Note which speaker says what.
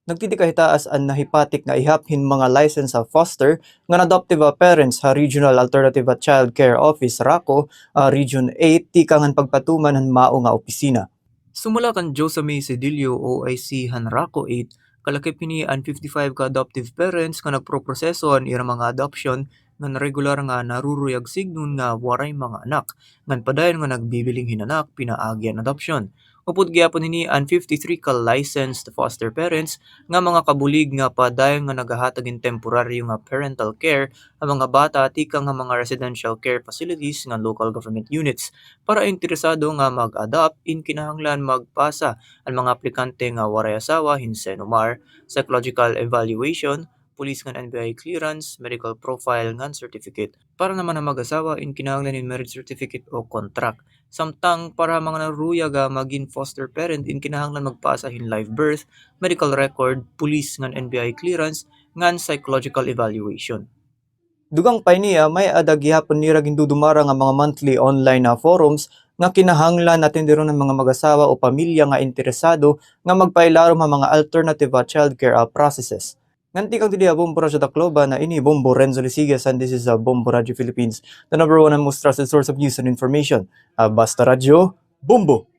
Speaker 1: Nagtiti an nahipatik nga ihaphin mga license sa foster nga adoptive parents sa Regional Alternative Child Care Office RACO, Region 8 tikangan pagpatuman han mao nga opisina. Sumula kan Josame Cedillo OIC han RACO 8, kalakip ni an 55 ka adoptive parents nga nagproproseso an ira mga adoption nga regular nga naruruyag signon nga waray mga anak, ngan padayon nga nagbibiling hinanak pinaagi an adoption. Upod gyapon nini an 53 ka licensed foster parents nga mga kabulig nga padayon nga nagahatag in temporaryo nga parental care ang mga bata tikang nga mga residential care facilities nga local government units. Para interesado nga mag-adopt, kinahanglan magpasa ang mga aplikante nga waray asawa hinsen umar, psychological evaluation, police ngan NBI clearance, medical profile ngan certificate. Para naman ang mag-asawa, kinahanglan in marriage certificate o contract. Samtang para mga naruya ga maging foster parent, kinahanglan magpasa hin live birth, medical record, police ngan NBI clearance ngan psychological evaluation. Dugang pay niya may adagyapon nira gindudumara nga mga monthly online na forums nga kinahanglan natin diro ng mga mag-asawa o pamilya nga interesado nga magpailarom ang mga alternative childcare processes. Nganti kang tidi Bombo Radio Tacloban na ini Bombo Renzo Lisigas and this is Bombo Radio Philippines, the number one and most trusted source of news and information. Basta Radio, Bombo!